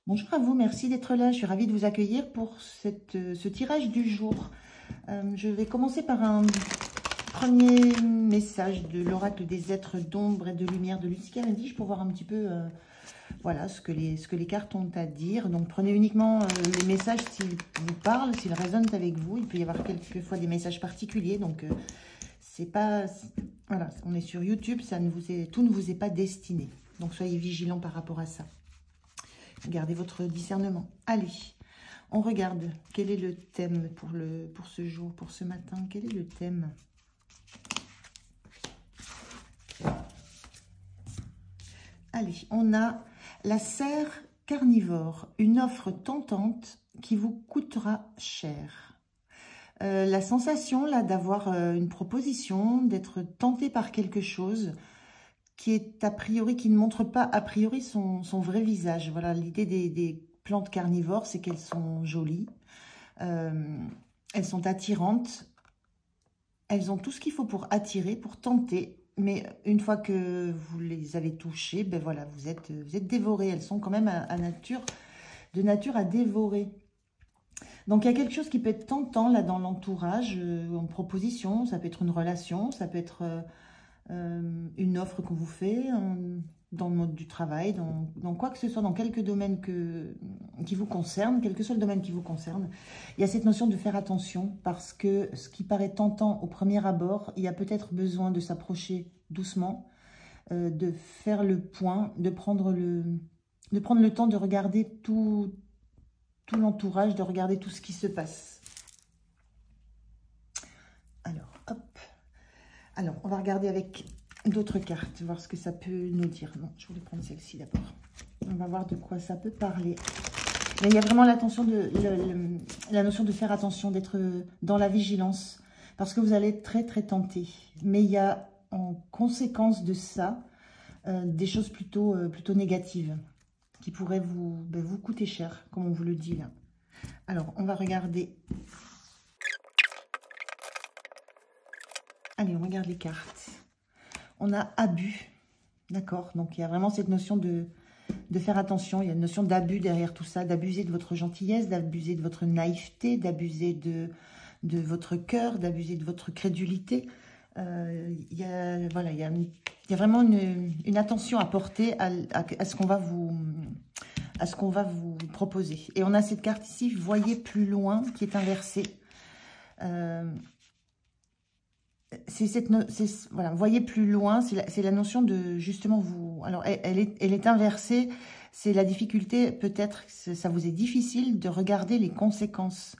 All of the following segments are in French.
Bonjour à vous, merci d'être là. Je suis ravie de vous accueillir pour ce tirage du jour. Je vais commencer par un premier message de l'oracle des êtres d'ombre et de lumière de Lucie Cavendish pour voir un petit peu voilà, ce que les cartes ont à dire. Donc prenez uniquement les messages s'ils vous parlent, s'ils résonnent avec vous. Il peut y avoir quelquefois des messages particuliers, donc c'est pas... Voilà, on est sur YouTube, tout ne vous est pas destiné. Donc soyez vigilants par rapport à ça. Gardez votre discernement. Allez, on regarde. Quel est le thème pour ce jour, pour ce matin? Quel est le thème? Allez, on a la serre carnivore. Une offre tentante qui vous coûtera cher. La sensation là d'avoir une proposition, d'être tenté par quelque chose qui est a priori, qui ne montre pas a priori son vrai visage. Voilà, l'idée des plantes carnivores, c'est qu'elles sont jolies, elles sont attirantes, elles ont tout ce qu'il faut pour attirer, pour tenter, mais une fois que vous les avez touchées, ben voilà, vous êtes dévoré. Elles sont quand même de nature à dévorer. Donc, il y a quelque chose qui peut être tentant là dans l'entourage, en proposition. Ça peut être une relation, ça peut être une offre qu'on vous fait dans le mode du travail, dans quoi que ce soit, dans quelques domaines qui vous concernent, quel que soit le domaine qui vous concerne. Il y a cette notion de faire attention parce que ce qui paraît tentant au premier abord, il y a peut-être besoin de s'approcher doucement, de faire le point, de prendre le temps de regarder tout l'entourage, de regarder tout ce qui se passe. Alors, hop. Alors, on va regarder avec d'autres cartes, voir ce que ça peut nous dire. Non, je voulais prendre celle-ci d'abord. On va voir de quoi ça peut parler. Mais il y a vraiment la notion de faire attention, d'être dans la vigilance, parce que vous allez être très, très tenté. Mais il y a en conséquence de ça des choses plutôt négatives qui pourraient vous coûter cher, comme on vous le dit là. Alors, on va regarder. Allez, on regarde les cartes. On a abus, d'accord? Donc, il y a vraiment cette notion de faire attention. Il y a une notion d'abus derrière tout ça, d'abuser de votre gentillesse, d'abuser de votre naïveté, d'abuser de votre cœur, d'abuser de votre crédulité. Il y a vraiment une attention à porter à ce qu'on va vous proposer. Et on a cette carte ici, voyez plus loin, qui est inversée. Voilà, voyez plus loin, c'est la notion de justement vous. Alors elle est inversée, c'est la difficulté, peut-être ça vous est difficile de regarder les conséquences.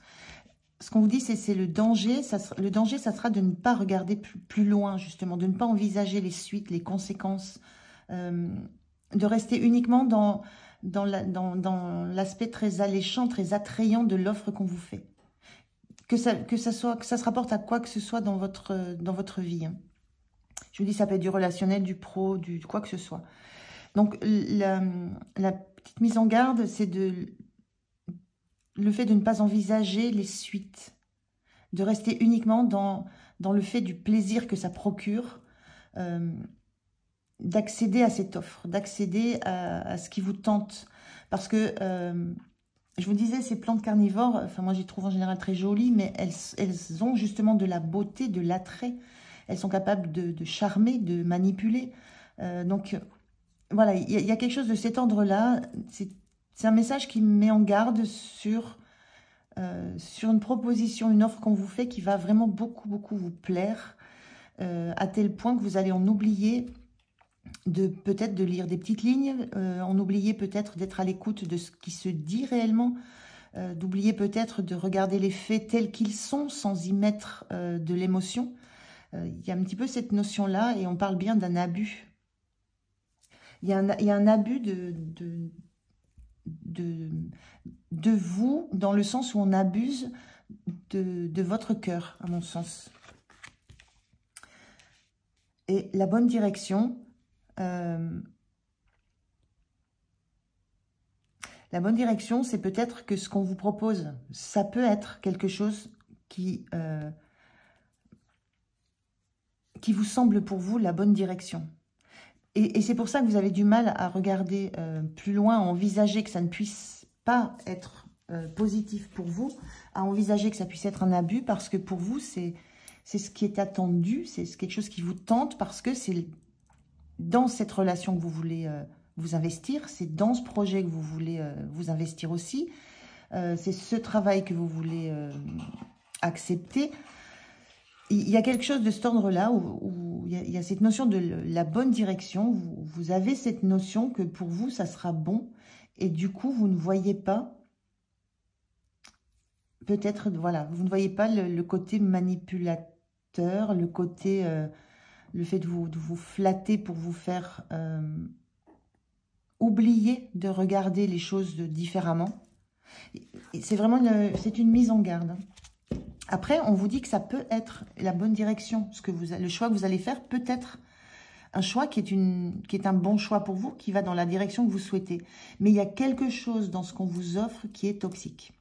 Ce qu'on vous dit, c'est le danger. Le danger, ça sera de ne pas regarder plus loin, justement, de ne pas envisager les suites, les conséquences, de rester uniquement dans l'aspect très alléchant, très attrayant de l'offre qu'on vous fait. Que ça se rapporte à quoi que ce soit dans votre vie. Hein. Je vous dis, ça peut être du relationnel, du pro, du quoi que ce soit. Donc, la petite mise en garde, c'est le fait de ne pas envisager les suites, de rester uniquement dans le fait du plaisir que ça procure, d'accéder à cette offre, d'accéder à ce qui vous tente. Parce que... je vous disais, ces plantes carnivores, enfin moi j'y trouve en général très jolies, mais elles ont justement de la beauté, de l'attrait. Elles sont capables de charmer, de manipuler. Donc voilà, il y a quelque chose de cet ordre-là. C'est un message qui met en garde sur une proposition, une offre qu'on vous fait qui va vraiment beaucoup, beaucoup vous plaire, à tel point que vous allez en oublier peut-être de lire des petites lignes, en oublier peut-être d'être à l'écoute de ce qui se dit réellement, d'oublier peut-être de regarder les faits tels qu'ils sont sans y mettre de l'émotion. Il y a un petit peu cette notion-là et on parle bien d'un abus. Il y a un abus de vous dans le sens où on abuse de votre cœur, à mon sens. Et la bonne direction... la bonne direction, c'est peut-être que ce qu'on vous propose, ça peut être quelque chose qui vous semble pour vous la bonne direction. Et c'est pour ça que vous avez du mal à regarder plus loin, à envisager que ça ne puisse pas être positif pour vous, à envisager que ça puisse être un abus, parce que pour vous, c'est ce qui est attendu, c'est quelque chose qui vous tente, parce que c'est dans cette relation que vous voulez vous investir, c'est dans ce projet que vous voulez vous investir aussi, c'est ce travail que vous voulez accepter. Il y a quelque chose de cet ordre-là où il y a cette notion de la bonne direction. Vous avez cette notion que pour vous, ça sera bon. Et du coup, vous ne voyez pas, peut-être, voilà, vous ne voyez pas le côté manipulateur, le côté, le fait de vous flatter pour vous faire oublier de regarder les choses différemment. C'est vraiment c'est une mise en garde. Après, on vous dit que ça peut être la bonne direction. Le choix que vous allez faire peut être un choix qui est un bon choix pour vous, qui va dans la direction que vous souhaitez. Mais il y a quelque chose dans ce qu'on vous offre qui est toxique.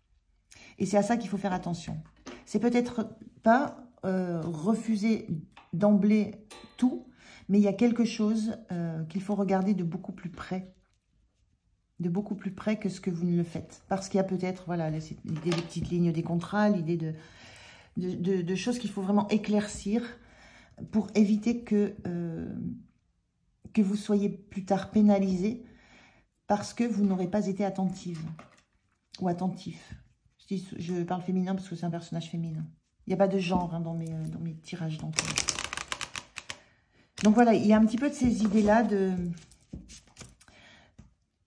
Et c'est à ça qu'il faut faire attention. C'est peut-être pas refuser d'emblée tout, mais il y a quelque chose qu'il faut regarder de beaucoup plus près. De beaucoup plus près que ce que vous ne le faites. Parce qu'il y a peut-être, voilà, l'idée des petites lignes des contrats, l'idée de choses qu'il faut vraiment éclaircir pour éviter que vous soyez plus tard pénalisé parce que vous n'aurez pas été attentive ou attentif. Je parle féminin parce que c'est un personnage féminin. Il n'y a pas de genre hein, dans mes tirages d'encore. Donc voilà, il y a un petit peu de ces idées-là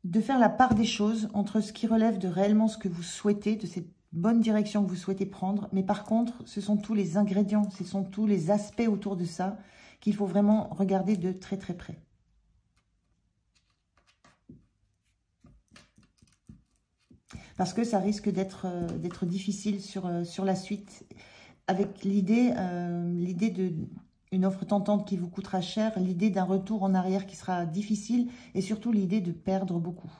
de faire la part des choses entre ce qui relève de réellement ce que vous souhaitez, de cette bonne direction que vous souhaitez prendre. Mais par contre, ce sont tous les ingrédients, ce sont tous les aspects autour de ça qu'il faut vraiment regarder de très très près. Parce que ça risque d'être difficile sur la suite, avec l'idée d'une offre tentante qui vous coûtera cher, l'idée d'un retour en arrière qui sera difficile, et surtout l'idée de perdre beaucoup.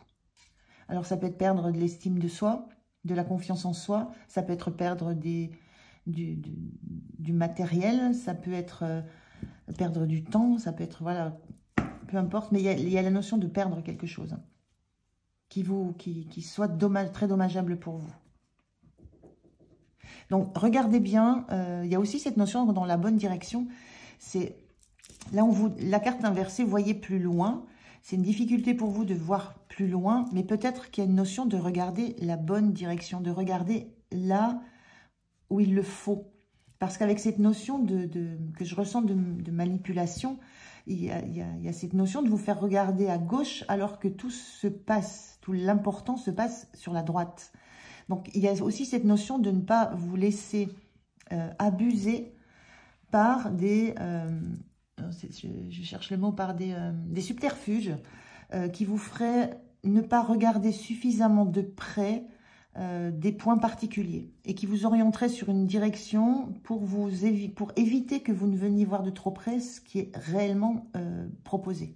Alors ça peut être perdre de l'estime de soi, de la confiance en soi, ça peut être perdre du matériel, ça peut être perdre du temps, ça peut être, voilà, peu importe, mais il y a la notion de perdre quelque chose qui soit très dommageable pour vous. Donc, regardez bien, il y a aussi cette notion dans la bonne direction. C'est là, la carte inversée, voyez plus loin. C'est une difficulté pour vous de voir plus loin, mais peut-être qu'il y a une notion de regarder la bonne direction, de regarder là où il le faut. Parce qu'avec cette notion que je ressens de manipulation, il y a cette notion de vous faire regarder à gauche alors que tout se passe, tout l'important se passe sur la droite. Donc, il y a aussi cette notion de ne pas vous laisser abuser par des... je cherche le mot, par des subterfuges qui vous feraient ne pas regarder suffisamment de près des points particuliers et qui vous orienteraient sur une direction pour éviter que vous ne veniez voir de trop près ce qui est réellement proposé.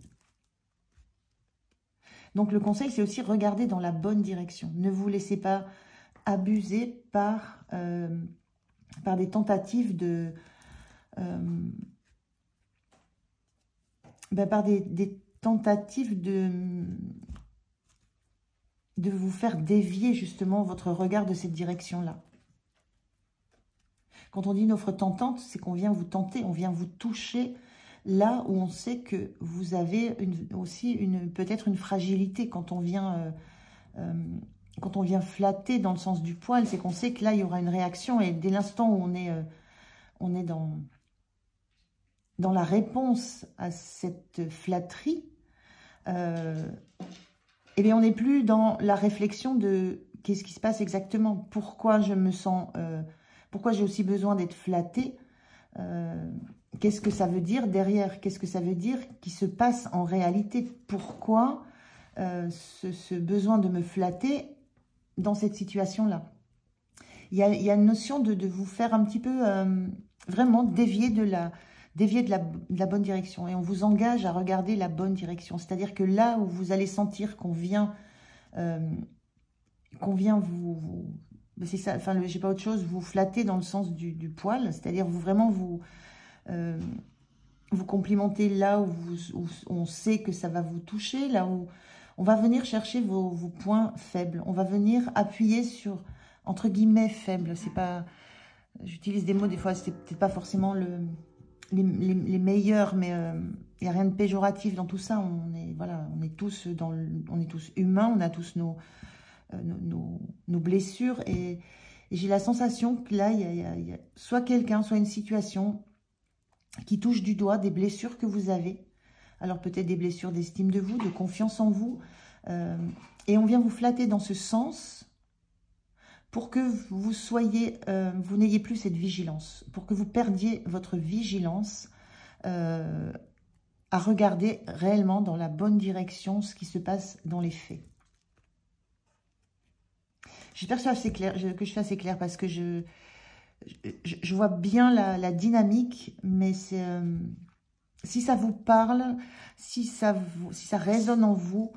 Donc, le conseil, c'est aussi regarder dans la bonne direction. Ne vous laissez pas abuser par des tentatives par des tentatives de vous faire dévier justement votre regard de cette direction-là. Quand on dit une offre tentante, c'est qu'on vient vous tenter, on vient vous toucher là où on sait que vous avez aussi peut-être une fragilité. Quand on vient flatter dans le sens du poil, c'est qu'on sait que là, il y aura une réaction. Et dès l'instant où on est dans la réponse à cette flatterie, eh bien, on n'est plus dans la réflexion de qu'est-ce qui se passe exactement, pourquoi je me sens, pourquoi j'ai aussi besoin d'être flattée, qu'est-ce que ça veut dire derrière, qu'est-ce que ça veut dire qui se passe en réalité, pourquoi ce besoin de me flatter dans cette situation-là. Il y a une notion de vous faire un petit peu vraiment dévier de la bonne direction. Et on vous engage à regarder la bonne direction. C'est-à-dire que là où vous allez sentir qu'on vient vous c'est ça, enfin, j'ai pas autre chose, vous flatter dans le sens du poil. C'est-à-dire vous complimentez là où on sait que ça va vous toucher, là où On va venir chercher vos points faibles. On va venir appuyer sur, entre guillemets, faibles. C'est pas... J'utilise des mots, des fois, c'est peut-être pas forcément les meilleurs, mais il n'y a rien de péjoratif dans tout ça. Voilà, on est tous humains, on a tous nos blessures. Et j'ai la sensation que là, il y a soit quelqu'un, soit une situation qui touche du doigt des blessures que vous avez. Alors peut-être des blessures d'estime de vous, de confiance en vous. Et on vient vous flatter dans ce sens pour que vous soyez, vous n'ayez plus cette vigilance, pour que vous perdiez votre vigilance à regarder réellement dans la bonne direction ce qui se passe dans les faits. J'espère que je suis assez claire parce que je vois bien la dynamique, mais c'est si ça vous parle, si ça résonne en vous,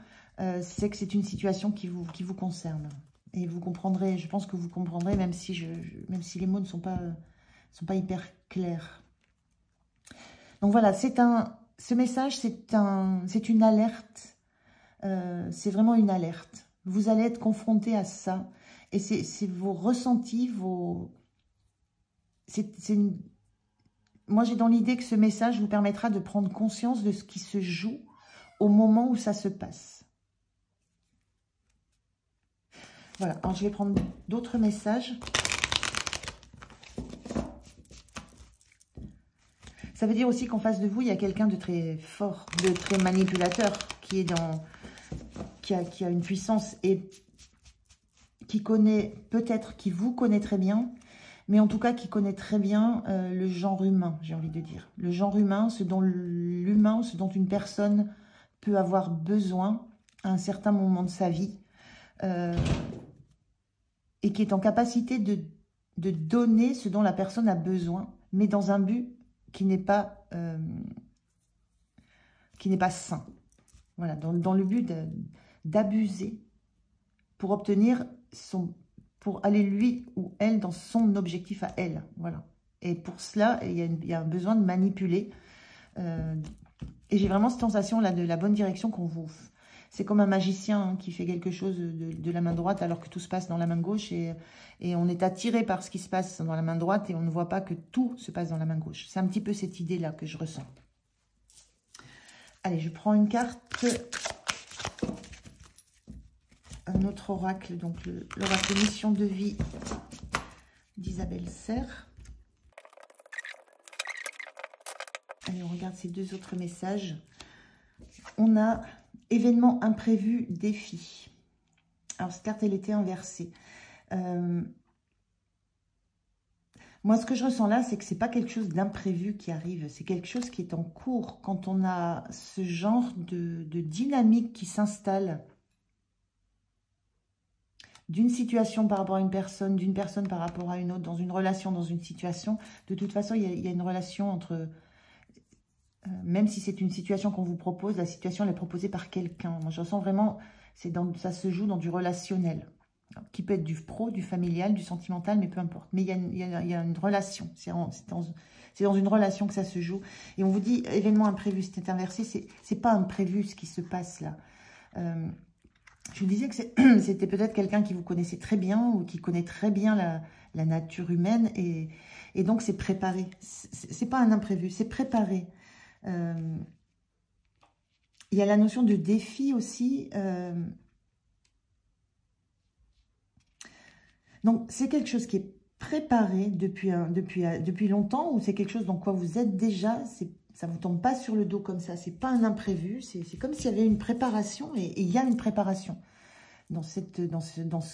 c'est que c'est une situation qui vous concerne. Et vous comprendrez, je pense que vous comprendrez, même si les mots ne sont pas hyper clairs. Donc voilà, ce message, c'est une alerte. C'est vraiment une alerte. Vous allez être confronté à ça. Et c'est vos ressentis, moi, j'ai dans l'idée que ce message vous permettra de prendre conscience de ce qui se joue au moment où ça se passe. Voilà, alors je vais prendre d'autres messages. Ça veut dire aussi qu'en face de vous, il y a quelqu'un de très fort, de très manipulateur, qui a une puissance et qui connaît, peut-être, qui vous connaît très bien, mais en tout cas qui connaît très bien le genre humain, j'ai envie de dire. Le genre humain, ce dont une personne peut avoir besoin à un certain moment de sa vie. Et qui est en capacité de donner ce dont la personne a besoin, mais dans un but qui n'est pas sain. Voilà, dans le but d'abuser pour obtenir pour aller lui ou elle dans son objectif à elle. Voilà. Et pour cela, il y a un besoin de manipuler. Et j'ai vraiment cette sensation là de la bonne direction qu'on vous... C'est comme un magicien qui fait quelque chose de la main droite alors que tout se passe dans la main gauche. Et on est attiré par ce qui se passe dans la main droite et on ne voit pas que tout se passe dans la main gauche. C'est un petit peu cette idée-là que je ressens. Allez, je prends une carte. Un autre oracle, donc l'oracle mission de vie d'Isabelle Serre. Allez, on regarde ces deux autres messages. On a... Événement imprévu, défi. Alors, cette carte, elle était inversée. Moi, ce que je ressens là, c'est que ce n'est pas quelque chose d'imprévu qui arrive. C'est quelque chose qui est en cours. Quand on a ce genre de dynamique qui s'installe d'une situation par rapport à une personne, d'une personne par rapport à une autre, dans une relation, dans une situation, de toute façon, il y a une relation entre... même si c'est une situation qu'on vous propose, la situation elle est proposée par quelqu'un. Moi, je ressens vraiment, ça se joue dans du relationnel, qui peut être du pro, du familial, du sentimental, mais peu importe. Mais il y a une relation, c'est dans une relation que ça se joue. Et on vous dit, événement imprévu, c'est inversé, c'est pas imprévu ce qui se passe là. Je vous disais que c'était peut-être quelqu'un qui vous connaissait très bien ou qui connaît très bien la nature humaine. Et donc, c'est préparé. C'est pas un imprévu, c'est préparé. Il y a la notion de défi aussi. Donc, c'est quelque chose qui est préparé depuis longtemps ou c'est quelque chose dans quoi vous êtes déjà. Ça ne vous tombe pas sur le dos comme ça. C'est pas un imprévu. C'est comme s'il y avait une préparation et il y a une préparation. Dans ce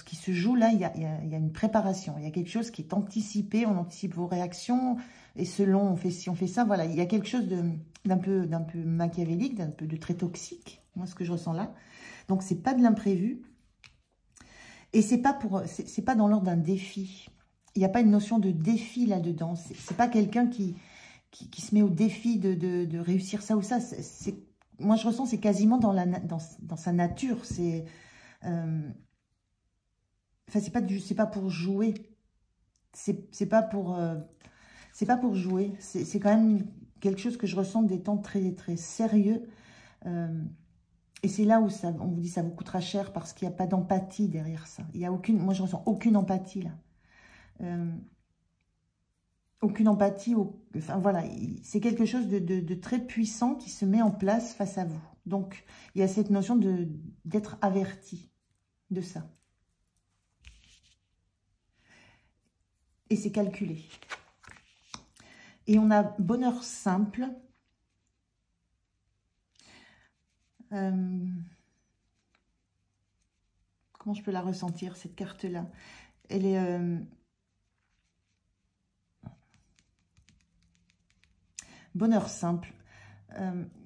qui se joue là, il y a une préparation. Il y a quelque chose qui est anticipé. On anticipe vos réactions. Et selon, si on fait ça, voilà, il y a quelque chose d'un peu machiavélique, d'un peu de très toxique. Moi, ce que je ressens là. Donc, c'est pas de l'imprévu. Et c'est pas dans l'ordre d'un défi. Il n'y a pas une notion de défi là-dedans. C'est pas quelqu'un qui se met au défi de réussir ça ou ça. Moi, je ressens, c'est quasiment dans sa nature. Enfin, c'est pas pour jouer. C'est pas pour jouer. C'est quand même quelque chose que je ressens des temps très, très sérieux. Et c'est là où ça, on vous dit ça vous coûtera cher parce qu'il n'y a pas d'empathie derrière ça. Il y a aucune, moi je ressens aucune empathie là. Aucune empathie, enfin voilà, c'est quelque chose de très puissant qui se met en place face à vous. Donc il y a cette notion d'être averti de ça. Et c'est calculé. Et on a bonheur simple. Comment je peux la ressentir, cette carte-là? Elle est... bonheur simple.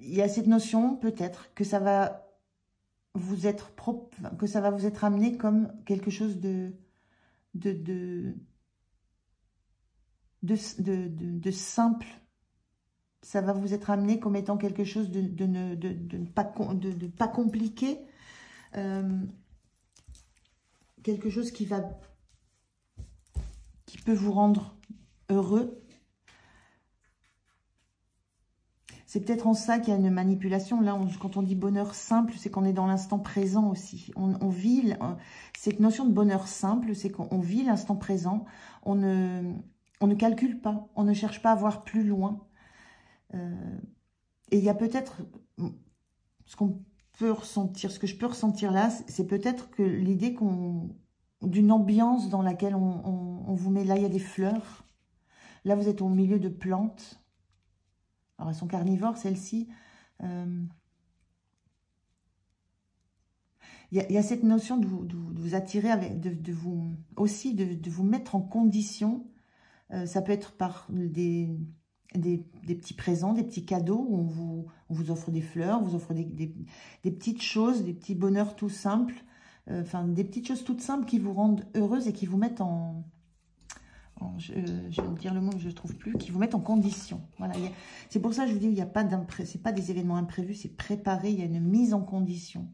Il y a cette notion, peut-être, que ça va vous être que ça va vous être amené comme quelque chose de simple. Ça va vous être amené comme étant quelque chose de pas compliqué. Quelque chose qui peut vous rendre heureux. C'est peut-être en ça qu'il y a une manipulation. Là, quand on dit bonheur simple, c'est qu'on est dans l'instant présent aussi. On vit cette notion de bonheur simple, c'est qu'on vit l'instant présent. On ne calcule pas, on ne cherche pas à voir plus loin. Et il y a peut-être ce qu'on peut ressentir, ce que je peux ressentir là, c'est peut-être que l'idée d'une ambiance dans laquelle on vous met. Là, il y a des fleurs. Là, vous êtes au milieu de plantes. Alors, elles sont carnivores, celles-ci. Il y a cette notion de vous attirer, de vous mettre en condition. Ça peut être par des petits présents, des petits cadeaux, où on vous offre des fleurs, on vous offre des petites choses, des petits bonheurs tout simples. Enfin, des petites choses toutes simples qui vous rendent heureuse et qui vous mettent je vais vous dire le mot que je ne trouve plus, qui vous mettent en condition. Voilà, c'est pour ça que je vous dis, il n'y a pas c'est pas des événements imprévus, c'est préparé, il y a une mise en condition.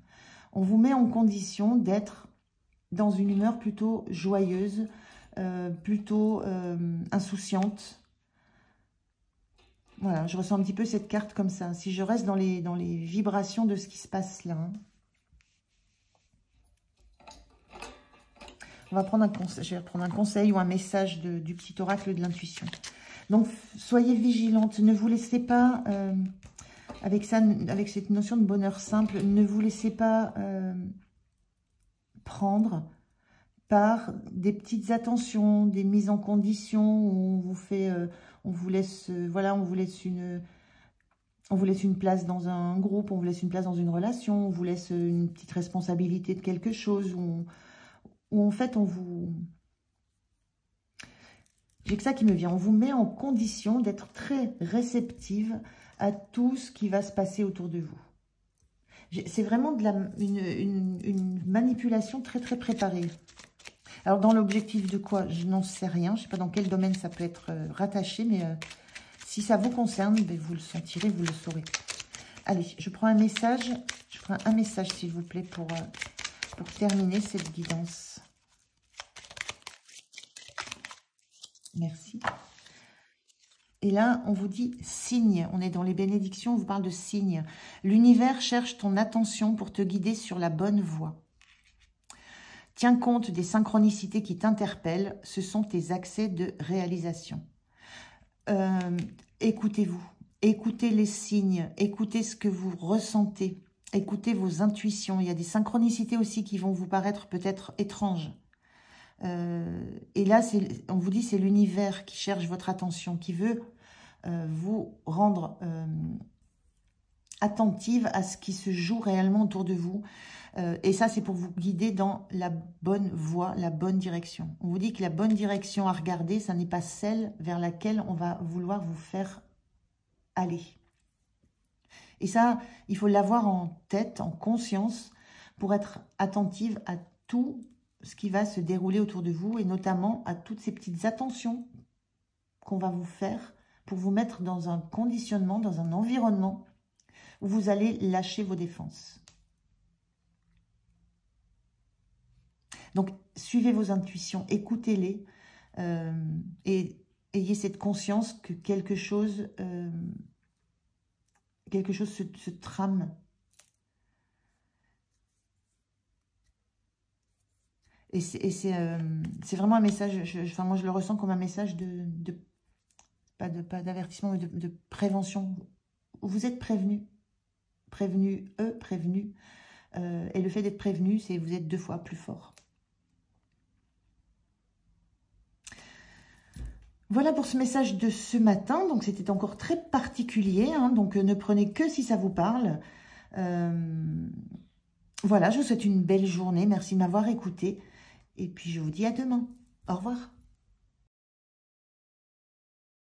On vous met en condition d'être dans une humeur plutôt joyeuse, plutôt insouciante. Voilà, je ressens un petit peu cette carte comme ça. Si je reste dans les vibrations de ce qui se passe là, hein. On va prendre un conseil, je vais reprendre un conseil ou un message du petit oracle de l'intuition. Donc, soyez vigilante. Ne vous laissez pas, avec cette notion de bonheur simple, ne vous laissez pas prendre par des petites attentions, des mises en condition où on vous fait, on vous laisse une place dans un groupe, on vous laisse une place dans une relation, on vous laisse une petite responsabilité de quelque chose, où en fait, j'ai que ça qui me vient. On vous met en condition d'être très réceptive à tout ce qui va se passer autour de vous. C'est vraiment une manipulation très, très préparée. Alors, dans l'objectif de quoi? Je n'en sais rien. Je ne sais pas dans quel domaine ça peut être rattaché, mais si ça vous concerne, ben, vous le sentirez, vous le saurez. Allez, je prends un message. Je prends un message, s'il vous plaît, pour terminer cette guidance. Merci. Et là, on vous dit signe. On est dans les bénédictions, on vous parle de signe. L'univers cherche ton attention pour te guider sur la bonne voie. Tiens compte des synchronicités qui t'interpellent. Ce sont tes accès de réalisation. Écoutez-vous. Écoutez les signes. Écoutez ce que vous ressentez. Écoutez vos intuitions. Il y a des synchronicités aussi qui vont vous paraître peut-être étranges. Et là, on vous dit c'est l'univers qui cherche votre attention, qui veut vous rendre attentive à ce qui se joue réellement autour de vous. Et ça, c'est pour vous guider dans la bonne voie, la bonne direction. On vous dit que la bonne direction à regarder, ça n'est pas celle vers laquelle on va vouloir vous faire aller. Et ça, il faut l'avoir en tête, en conscience, pour être attentive à tout ce qui va se dérouler autour de vous, et notamment à toutes ces petites attentions qu'on va vous faire pour vous mettre dans un conditionnement, dans un environnement où vous allez lâcher vos défenses. Donc, suivez vos intuitions, écoutez-les, et ayez cette conscience que quelque chose se trame. Et c'est vraiment un message, enfin moi je le ressens comme un message pas d'avertissement, mais de prévention. Vous êtes prévenu, prévenu, prévenu. Et le fait d'être prévenu, c'est vous êtes 2 fois plus fort. Voilà pour ce message de ce matin. Donc c'était encore très particulier, hein, donc ne prenez que si ça vous parle. Voilà, je vous souhaite une belle journée. Merci de m'avoir écouté. Et puis je vous dis à demain. Au revoir.